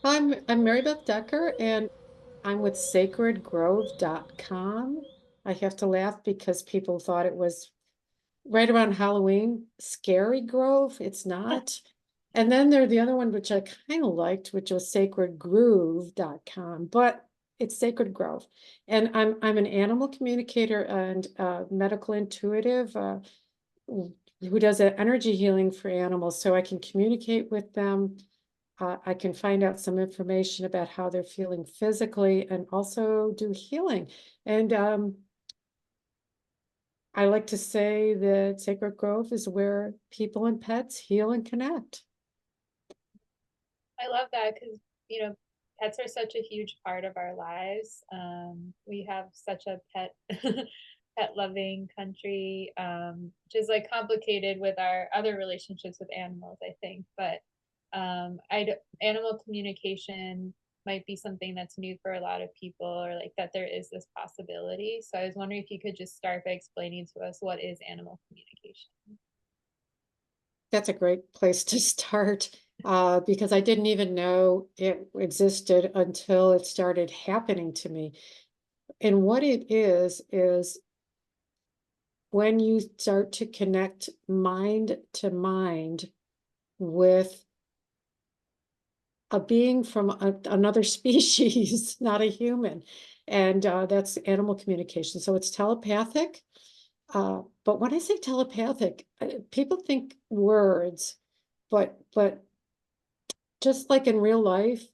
I'm Maribeth Decker and I'm with sacredgrove.com. I have to laugh because people thought it was right around Halloween, Scary Grove. It's not. And then there's the other one, which I kind of liked, which was sacredgroove.com, but it's Sacred Grove. And I'm an animal communicator and medical intuitive who does energy healing for animals, so I can communicate with them. I can find out some information about how they're feeling physically and also do healing. And I like to say that Sacred Grove is where people and pets heal and connect. I love that because, pets are such a huge part of our lives. We have such a pet loving country, which is like complicated with our other relationships with animals, I think. But animal communication might be something that's new for a lot of people, or like that there is this possibility. So I was wondering if you could just start by explaining to us what is animal communication. That's a great place to start because I didn't even know it existed until it started happening to me. And what it is when you start to connect mind to mind with a being from another species, not a human. And that's animal communication. So it's telepathic. But when I say telepathic, people think words, but just like in real life,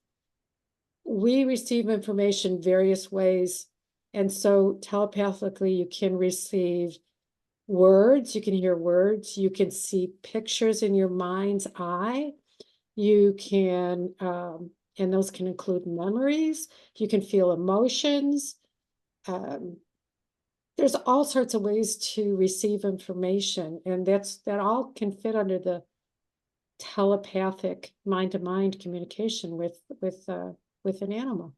we receive information various ways. And so telepathically, you can receive words, you can hear words, you can see pictures in your mind's eye. You can, and those can include memories. You can feel emotions. Um, there's all sorts of ways to receive information, and that all can fit under the telepathic mind-to-mind communication with an animal.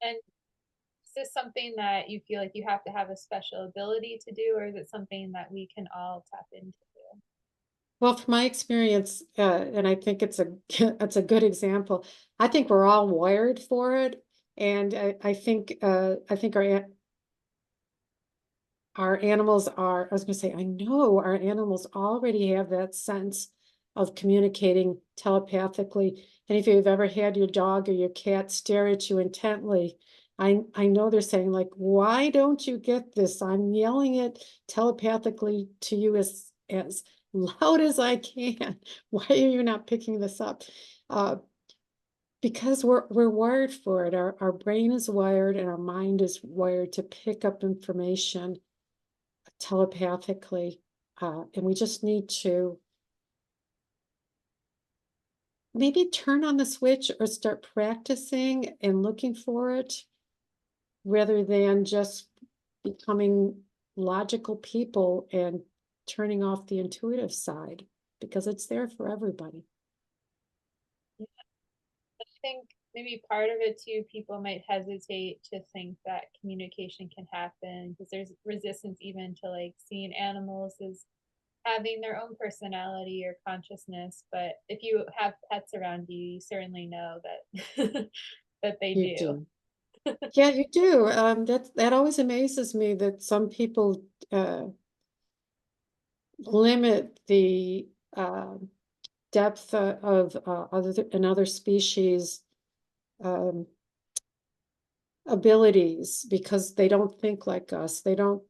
And is this something that you feel like you have to have a special ability to do, or is it something that we can all tap into? Well, from my experience, and I think it's a it's a good example. I think we're all wired for it, and I think our animals are, I was going to say, I know our animals already have that sense of communicating telepathically. And if you've ever had your dog or your cat stare at you intently, I know they're saying, like, why don't you get this? I'm yelling it telepathically to you as loud as I can. Why are you not picking this up? Uh, because we're wired for it. Our brain is wired and our mind is wired to pick up information telepathically. And we just need to maybe turn on the switch or start practicing and looking for it rather than just becoming logical people and turning off the intuitive side because it's there for everybody. I think maybe part of it too, people might hesitate to think that communication can happen because there's resistance even to like seeing animals as having their own personality or consciousness. But if you have pets around you, you certainly know that that they You do. do. Yeah, you do. That always amazes me that some people limit the depth of another species um, abilities because they don't think like us. They don't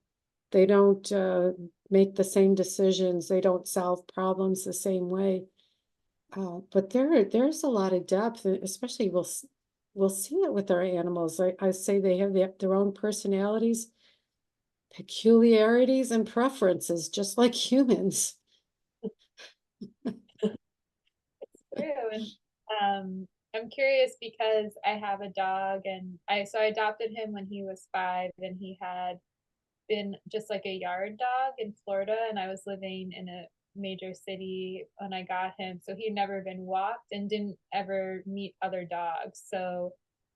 make the same decisions. They don't solve problems the same way. But there's a lot of depth, especially we'll see it with our animals. I say they have their own personalities, peculiarities, and preferences, just like humans. True. And I'm curious because I have a dog, and I adopted him when he was 5, and he had been just like a yard dog in Florida, and I was living in a major city when I got him. So he'd never been walked and didn't ever meet other dogs. So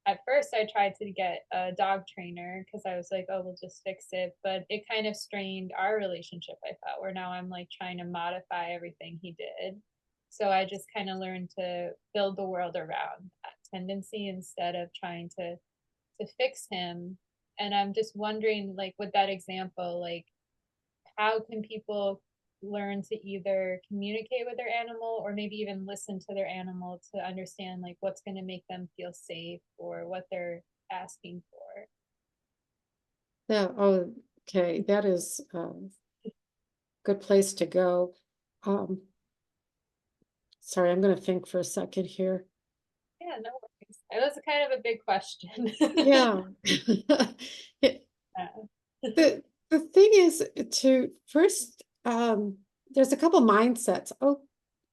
at first I tried to get a dog trainer because I was like, oh, we'll just fix it. But it kind of strained our relationship, I thought, where now I'm like trying to modify everything he did. So I just kind of learned to build the world around that tendency instead of trying to fix him. And I'm just wondering, like, with that example, like, how can people learn to either communicate with their animal or maybe even listen to their animal to understand like what's going to make them feel safe or what they're asking for? Yeah, oh, okay, that is a good place to go. Um, sorry, I'm gonna think for a second here. Yeah, no worries. It was kind of a big question. Yeah. It- Yeah. the thing is to first, there's a couple mindsets. Oh,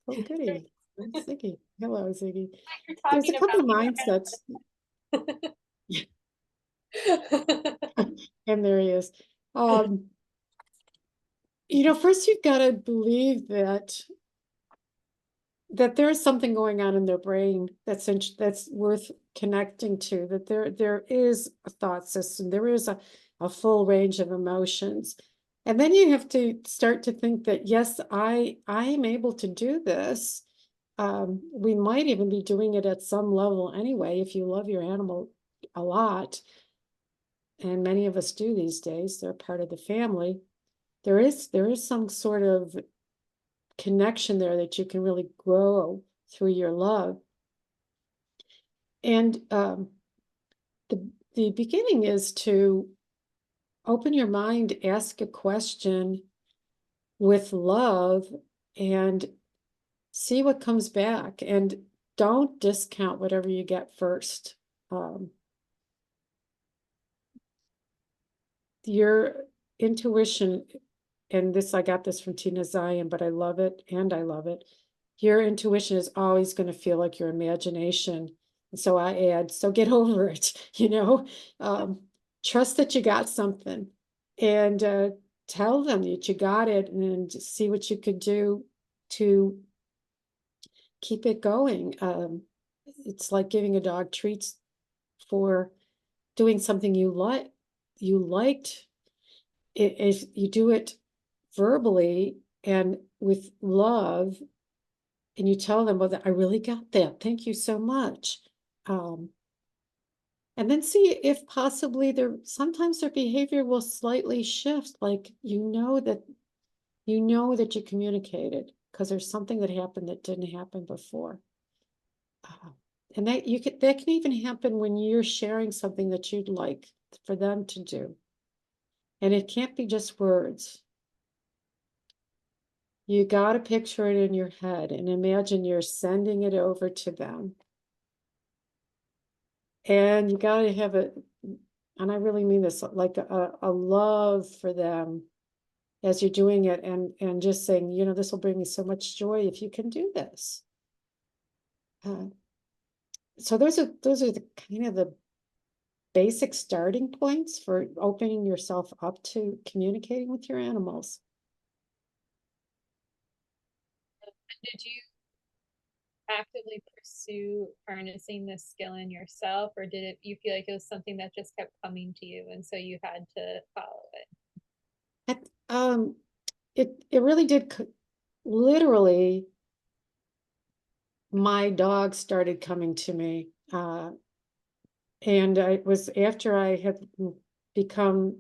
oh, Great. goody. Ziggy. Hello, Ziggy. You're There's a talking couple about mindsets, me. and there he is. Um, first you've got to believe that there is something going on in their brain that's worth connecting to, that there is a thought system, there is a full range of emotions. And then you have to start to think that, yes, I am able to do this. We might even be doing it at some level anyway, if you love your animal a lot. And many of us do these days, they're part of the family. There is some sort of connection there that you can really grow through your love. And the beginning is to open your mind, ask a question with love, and see what comes back. And don't discount whatever you get first. Your intuition, and this, I got this from Tina Zion, but I love it, and I love it. Your intuition is always going to feel like your imagination. And so I add, so get over it, trust that you got something, and tell them that you got it, and just see what you could do to keep it going. It's like giving a dog treats for doing something you liked. If you do it verbally and with love, and you tell them, well, I really got that, thank you so much. And then see if possibly sometimes their behavior will slightly shift, like that you communicated because there's something that happened that didn't happen before. uh, and that can even happen when you're sharing something that you'd like for them to do, and it can't be just words. You got to picture it in your head and imagine you're sending it over to them. And you got to have it, and I really mean this, like a love for them as you're doing it, and just saying, this will bring me so much joy if you can do this. So those are the kind of the basic starting points for opening yourself up to communicating with your animals. Did you actively pursue harnessing this skill in yourself, or did it you feel like it was something that just kept coming to you and so you had to follow it? It really did, literally, my dog started coming to me. And it was after I had become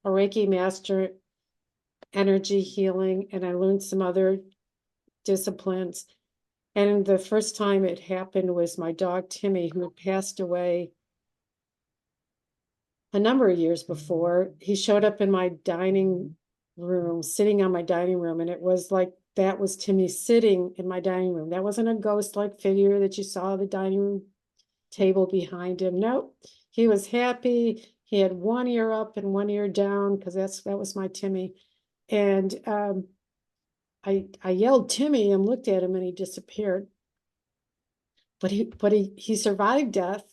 a Reiki master, energy healing, and I learned some other disciplines. And the first time it happened was my dog Timmy, who had passed away a number of years before. He showed up in my dining room, sitting on my dining room, and it was like that was Timmy sitting in my dining room. That wasn't a ghost-like figure that you saw at the dining room table behind him. Nope, he was happy. He had one ear up and one ear down, because that was my Timmy. And I yelled Timmy and looked at him, and he disappeared. But he survived death.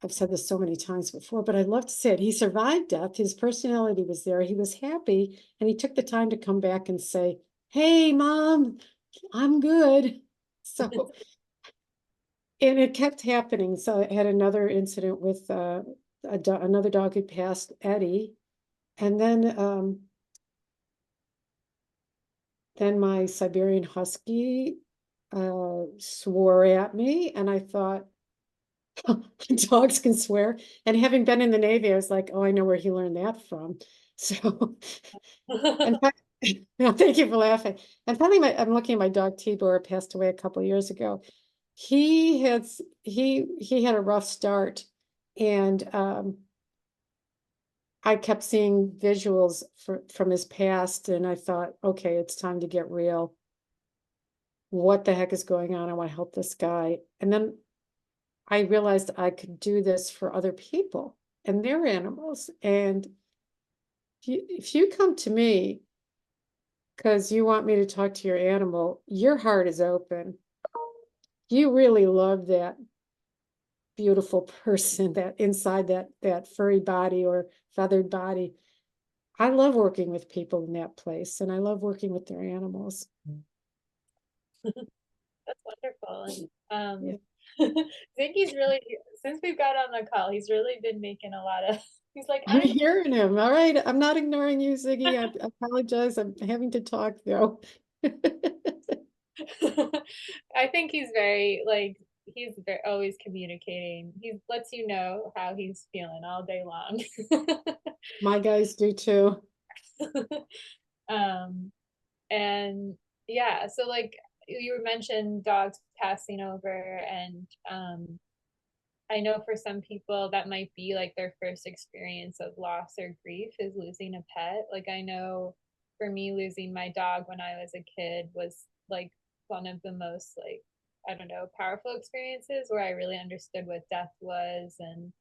I've said this so many times before, but I'd love to say it. He survived death. His personality was there. He was happy, and he took the time to come back and say, "Hey, Mom, I'm good." So, and it kept happening. So I had another incident with another dog who passed, Eddie. And then then my Siberian Husky swore at me, and I thought, dogs can swear. And having been in the Navy, I was like, oh, I know where he learned that from. So, and no, thank you for laughing. And finally, I'm looking at my dog Tibor, passed away a couple of years ago. He had a rough start, and I kept seeing visuals from his past, and I thought, okay, it's time to get real. What the heck is going on? I want to help this guy. And then I realized I could do this for other people and their animals. And if you come to me because you want me to talk to your animal, your heart is open. You really love that beautiful person that inside that furry body or feathered body. I love working with people in that place, and I love working with their animals. That's wonderful. Yeah. And Ziggy's really, since we've got on the call, he's really been making a lot of, he's like, I'm hearing him. All right. I'm not ignoring you, Ziggy. I apologize. I'm having to talk though. I think he's very, like, he's very, always communicating. He lets you know how he's feeling all day long. My guys do too. um, and yeah, so like you mentioned dogs passing over, and I know for some people that might be like their first experience of loss or grief is losing a pet. Like I know for me, losing my dog when I was a kid was like one of the most, like, I don't know, powerful experiences where I really understood what death was. And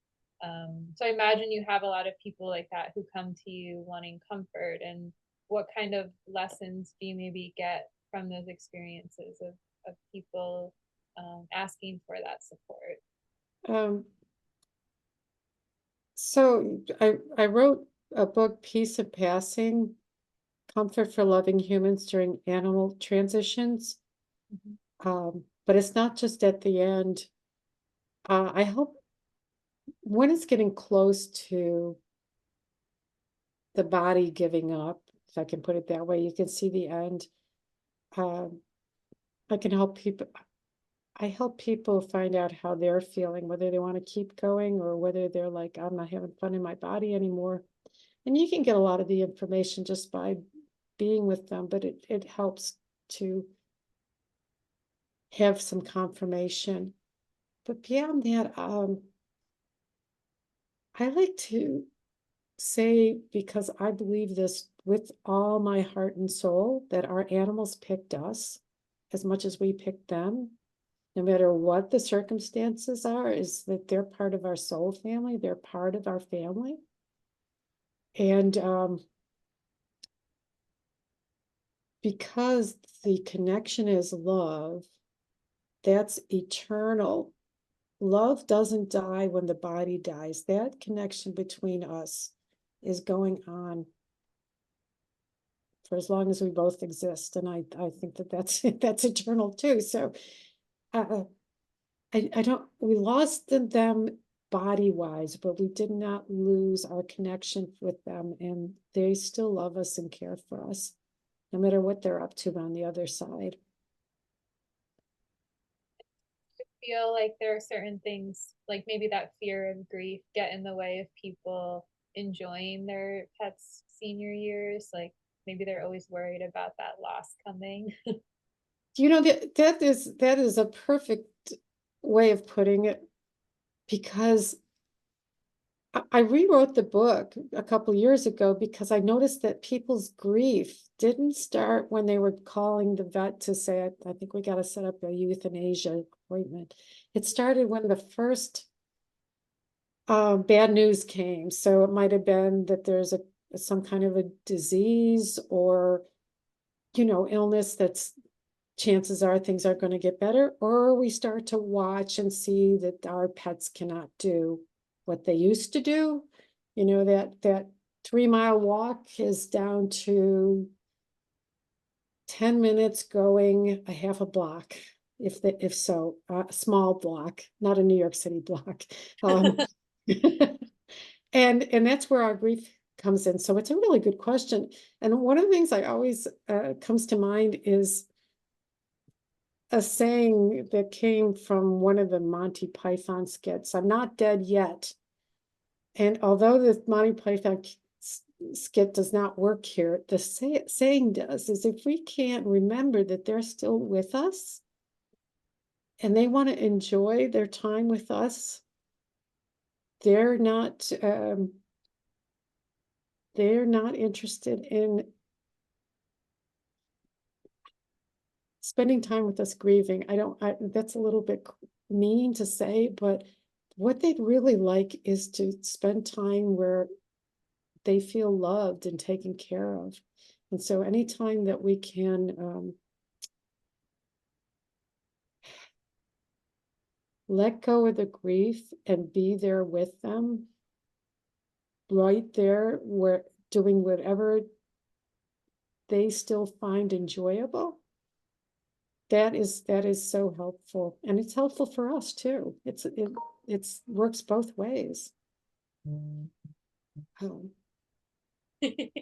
so I imagine you have a lot of people like that who come to you wanting comfort. And what kind of lessons do you maybe get from those experiences of people asking for that support? Um, so I wrote a book, Peace of Passing, Comfort for Loving Humans During Animal Transitions. Mhm. But it's not just at the end. I hope when it's getting close to the body giving up, if I can put it that way, you can see the end. Um, I can help people. I help people find out how they're feeling, whether they want to keep going or whether they're like, I'm not having fun in my body anymore. And you can get a lot of the information just by being with them, but it helps to have some confirmation. But beyond that, I like to say, because I believe this with all my heart and soul, that our animals picked us as much as we picked them, no matter what the circumstances are, is that they're part of our soul family, they're part of our family. And because the connection is love, that's eternal. Love doesn't die when the body dies. That connection between us is going on for as long as we both exist. And I think that that's eternal too. So uh, I don't, we lost them body wise, but we did not lose our connection with them. And they still love us and care for us, no matter what they're up to on the other side. Feel like there are certain things, like maybe that fear of grief, get in the way of people enjoying their pets' senior years? Like maybe they're always worried about that loss coming. You know, that is a perfect way of putting it, because I rewrote the book a couple years ago because I noticed that people's grief didn't start when they were calling the vet to say, I think we got to set up a euthanasia appointment. It started when the first bad news came. So it might have been that there's some kind of a disease or, illness that's, chances are things are going to get better, or we start to watch and see that our pets cannot do what they used to do. That 3 mile walk is down to 10 minutes going a half a block, if so, a small block, not a New York City block. Um, and that's where our grief comes in. So it's a really good question. And one of the things I always comes to mind is a saying that came from one of the Monty Python skits. I'm not dead yet. And although the Monty Python skit does not work here, the saying does, is if we can't remember that they're still with us and they want to enjoy their time with us, they're not interested in spending time with us grieving. That's a little bit mean to say, but what they'd really like is to spend time where they feel loved and taken care of. And so anytime that we can let go of the grief and be there with them, right there, where doing whatever they still find enjoyable, that is so helpful. And it's helpful for us too. It's works both ways. Oh. Sorry,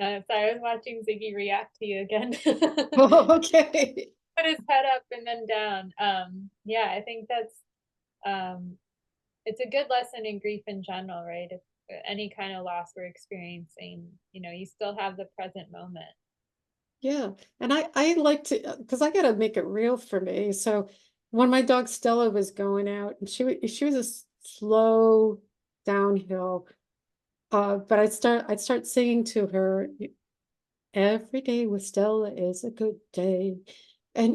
I was watching Ziggy react to you again. Oh, okay. Put his head up and then down. Yeah, I think that's it's a good lesson in grief in general, right? If any kind of loss we're experiencing, you still have the present moment. Yeah, and I like to, because I got to make it real for me. So when my dog Stella was going out, and she was a slow downhill, but I'd start singing to her, every day with Stella is a good day. And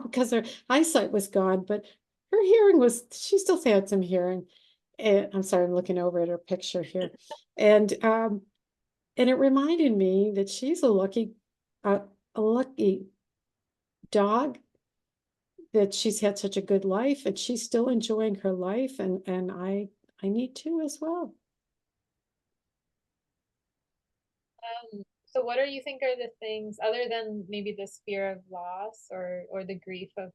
because her eyesight was gone, but her hearing she still had some hearing. And I'm sorry, I'm looking over at her picture here. And it reminded me that she's uh, a lucky dog, that she's had such a good life and she's still enjoying her life, and I need to as well. So what do you think are the things other than maybe this fear of loss or the grief of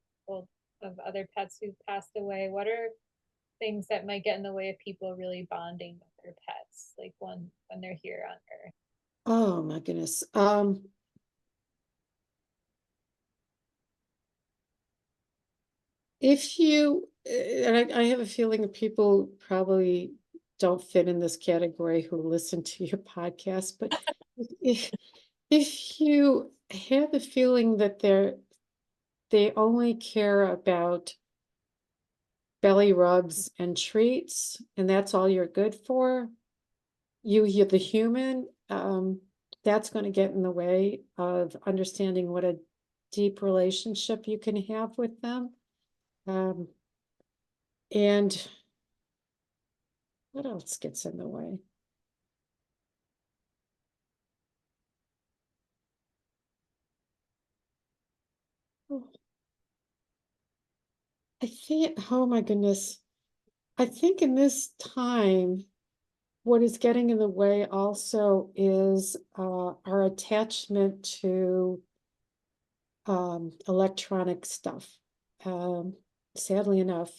other pets who've passed away? What are things that might get in the way of people really bonding with their pets, like when they're here on Earth? Oh my goodness. If you, and I have a feeling that people probably don't fit in this category who listen to your podcast, but if if you have the feeling that they only care about belly rubs and treats, and that's all you're good for, you're the human, that's going to get in the way of understanding what a deep relationship you can have with them. Um, and what else gets in the way? Oh, I think, oh my goodness. I think in this time, what is getting in the way also is our attachment to electronic stuff. Um, Sadly enough,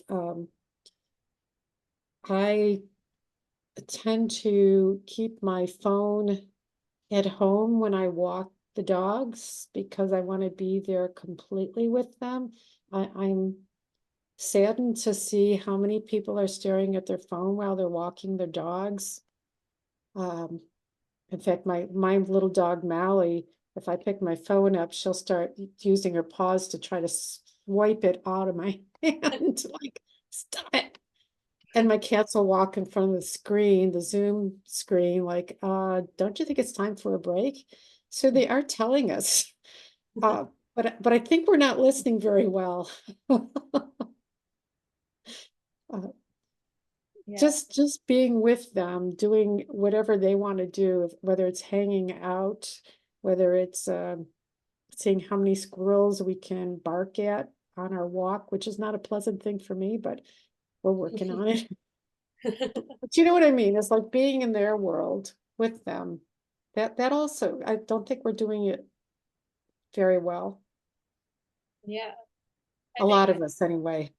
I tend to keep my phone at home when I walk the dogs because I want to be there completely with them. I'm saddened to see how many people are staring at their phone while they're walking their dogs. Um, in fact, my little dog Mally, if I pick my phone up, she'll start using her paws to try to swipe it out of my hand. Like, stop it. And my cats will walk in front of the screen, the Zoom screen, like, don't you think it's time for a break? So they are telling us, uh, but I think we're not listening very well. Uh, Yeah. just being with them, doing whatever they want to do, whether it's hanging out, whether it's seeing how many squirrels we can bark at on our walk, which is not a pleasant thing for me, but we're working on it. But you know what I mean? It's like being in their world with them. That also, I don't think we're doing it very well. Yeah, I A lot think of us anyway.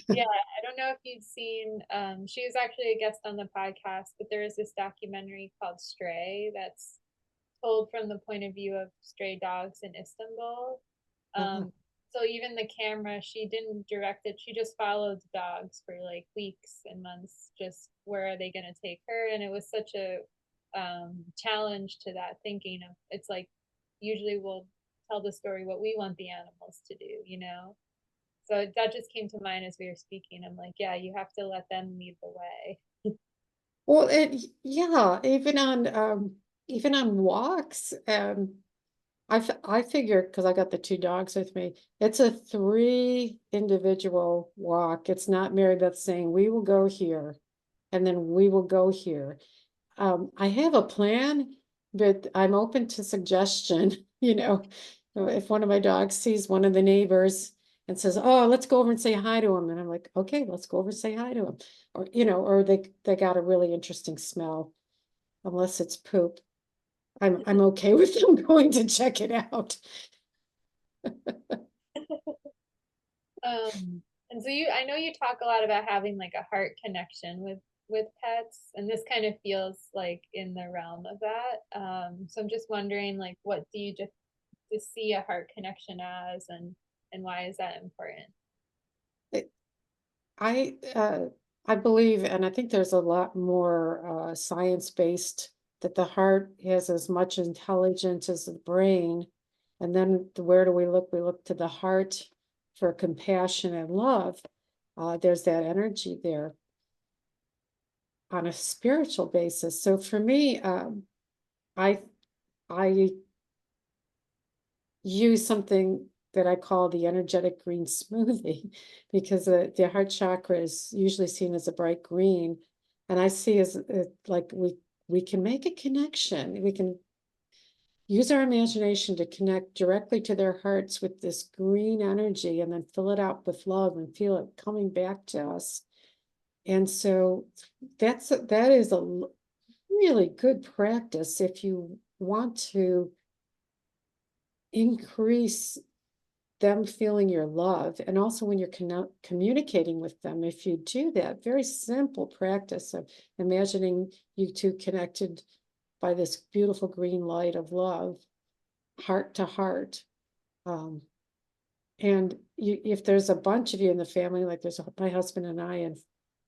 Yeah, I don't know if you've seen, she was actually a guest on the podcast, but there is this documentary called Stray that's told from the point of view of stray dogs in Istanbul. Uh-huh. Um, so even the camera, she didn't direct it. She just followed the dogs for like weeks and months. Just where are they going to take her? And it was such a challenge to that thinking of it's like usually we'll tell the story what we want the animals to do, you know. So that just came to mind as we were speaking. I'm like, yeah, you have to let them lead the way. Well, yeah, even on walks, I figure because I got the two dogs with me, it's a three individual walk. It's not Mary Beth saying we will go here and then we will go here. I have a plan, but I'm open to suggestion. You know, if one of my dogs sees one of the neighbors and says, "Oh, let's go over and say hi to him," and I'm like, "Okay, let's go over and say hi to him," or or they got a really interesting smell, unless it's poop. I'm okay with them going to check it out. And so I know you talk a lot about having like a heart connection with pets, and this kind of feels like in the realm of that. So I'm just wondering, like, what do you just see a heart connection as, and why is that important? It- I I believe, and I think there's a lot more science-based, that the heart has as much intelligence as the brain. And then where do we look? We look to the heart for compassion and love. There's that energy there on a spiritual basis. So for me, I I use something that I call the energetic green smoothie because the heart chakra is usually seen as a bright green. And I see as like we can make a connection. We can use our imagination to connect directly to their hearts with this green energy and then fill it out with love and feel it coming back to us. And so that is a really good practice if you want to increase them feeling your love. And also when you're communicating with them, if you do that very simple practice of imagining you two connected by this beautiful green light of love, heart to heart. Um, and if there's a bunch of you in the family, like my husband and I and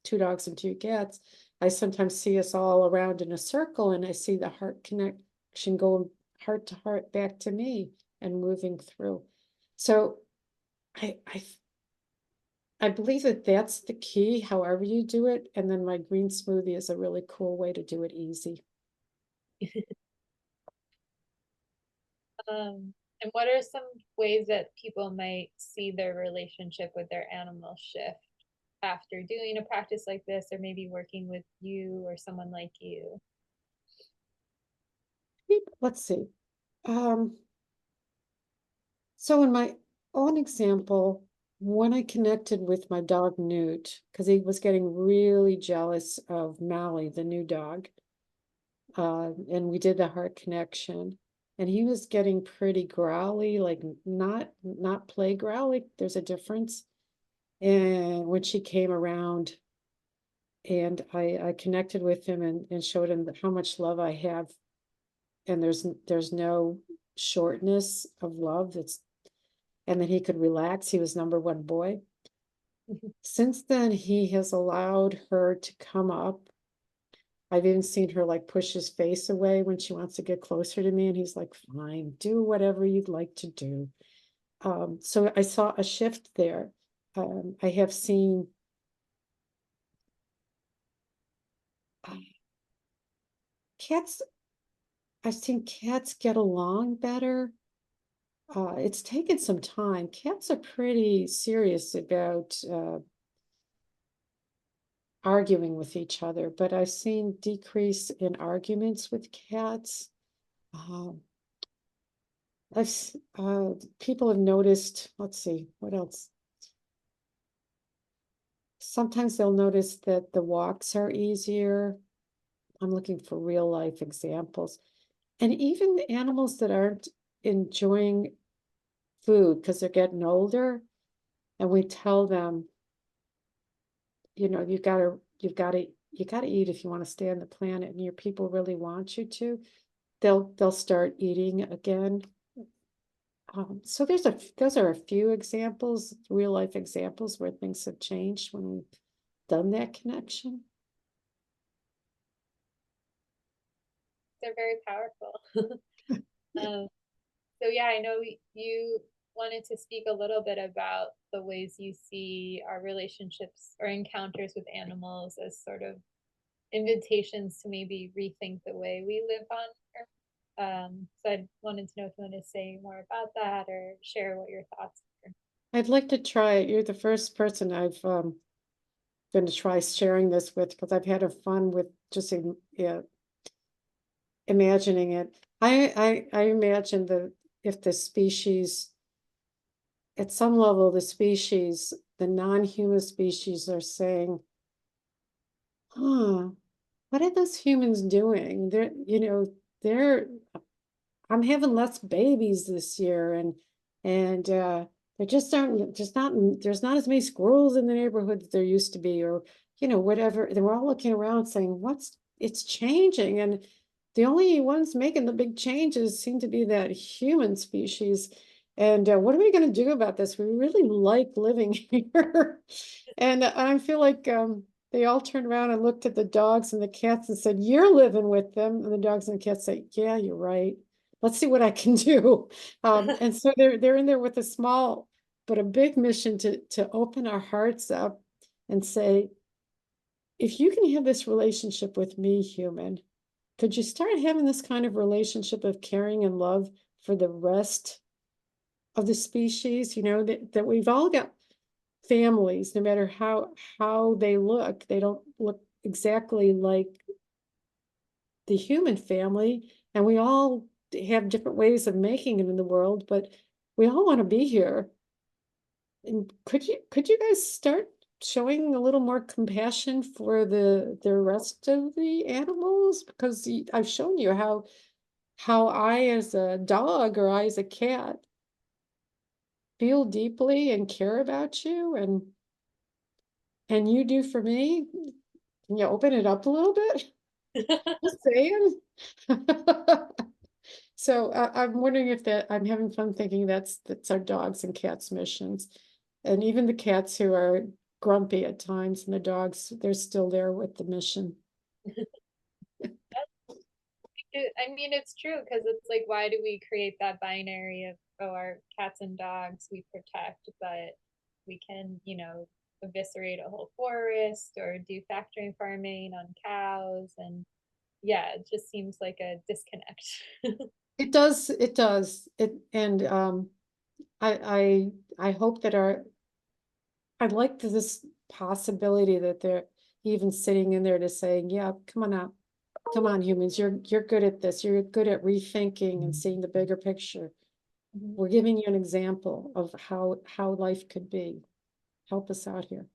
two dogs and two cats, I sometimes see us all around in a circle and I see the heart connection going heart to heart back to me and moving through. So I, I I believe that that's the key, however you do it. And then my green smoothie is a really cool way to do it easy. And what are some ways that people might see their relationship with their animal shift after doing a practice like this, or maybe working with you or someone like you? Let's see. Um, so in my own example, when I connected with my dog Newt, because he was getting really jealous of Mally, the new dog, and we did the heart connection, and he was getting pretty growly, like not play growly. There's a difference. And when she came around, and I connected with him and showed him how much love I have, and there's no shortness of love. That's and then he could relax. He was number one boy. Since then, he has allowed her to come up. I've even seen her like push his face away when she wants to get closer to me, and he's like, "Fine, do whatever you'd like to do." So I saw a shift there. I have seen uh, cats. I've seen cats get along better. It's taken some time. Cats are pretty serious about arguing with each other, but I've seen decrease in arguments with cats. Um, people have noticed, let's see, what else? Sometimes they'll notice that the walks are easier. I'm looking for real life examples. And even animals that aren't enjoying food because they're getting older, and we tell them, you know, you gotta eat if you want to stay on the planet, and your people really want you to, they'll start eating again. So those are a few examples, real life examples where things have changed when we've done that connection. They're very powerful. Um, so yeah, I know you wanted to speak a little bit about the ways you see our relationships or encounters with animals as sort of invitations to maybe rethink the way we live on Earth. So I wanted to know if you want to say more about that or share what your thoughts are. I'd like to try it. You're the first person I've going to try sharing this with, because I've had a fun with just yeah, imagining it. I imagine that if the species, at some level, the species, the non-human species are saying, huh, what are those humans doing? They're, you know, they're, I'm having less babies this year, and there just aren't, just not, there's not as many squirrels in the neighborhood that there used to be, or you know, whatever. They were all looking around saying, what's, it's changing, and the only ones making the big changes seem to be that human species. And what are we going to do about this? We really like living here. And I feel like they all turned around and looked at the dogs and the cats and said, you're living with them. And the dogs and the cats say, yeah, you're right. Let's see what I can do. And so they're in there with a small but a big mission to open our hearts up and say, if you can have this relationship with me, human, could you start having this kind of relationship of caring and love for the rest of the species? You know, that we've all got families, no matter how they look, they don't look exactly like the human family, and we all have different ways of making it in the world, but we all want to be here. And could you guys start showing a little more compassion for the rest of the animals? Because I've shown you how I as a dog or I as a cat feel deeply and care about you, and you do for me. Can you open it up a little bit? Just saying. So I'm wondering if that, I'm having fun thinking that's our dogs and cats missions. And even the cats who are grumpy at times, and the dogs, they're still there with the mission. I mean, it's true because it's like, why do we create that binary of, oh, our cats and dogs we protect, but we can, eviscerate a whole forest or do factory farming on cows? And yeah, it just seems like a disconnect. It does. And I I hope that I like this possibility that they're even sitting in there to say, yeah, come on up. Come on, humans, you're good at this. You're good at rethinking and seeing the bigger picture. Mhm. We're giving you an example of how life could be. Help us out here.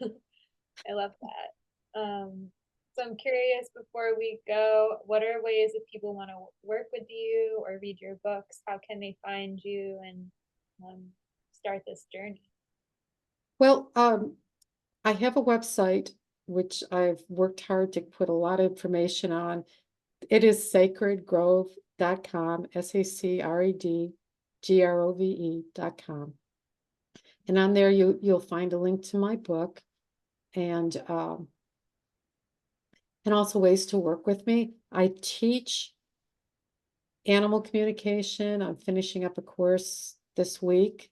I love that. So I'm curious before we go, what are ways if people want to work with you or read your books, how can they find you and um, start this journey? Well, I have a website which I've worked hard to put a lot of information on. It is sacredgrove.com, SACREDGROVE.com. And on there you'll find a link to my book, and also ways to work with me. I teach animal communication. I'm finishing up a course this week.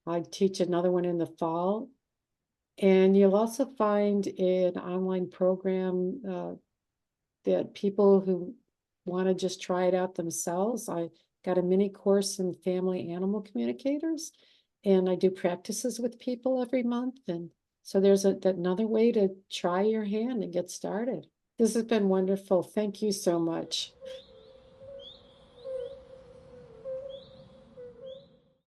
I teach another one in the fall. And you'll also find an online program that people who want to just try it out themselves. I got a mini course in family animal communicators, and I do practices with people every month. And so there's another way to try your hand and get started. This has been wonderful. Thank you so much.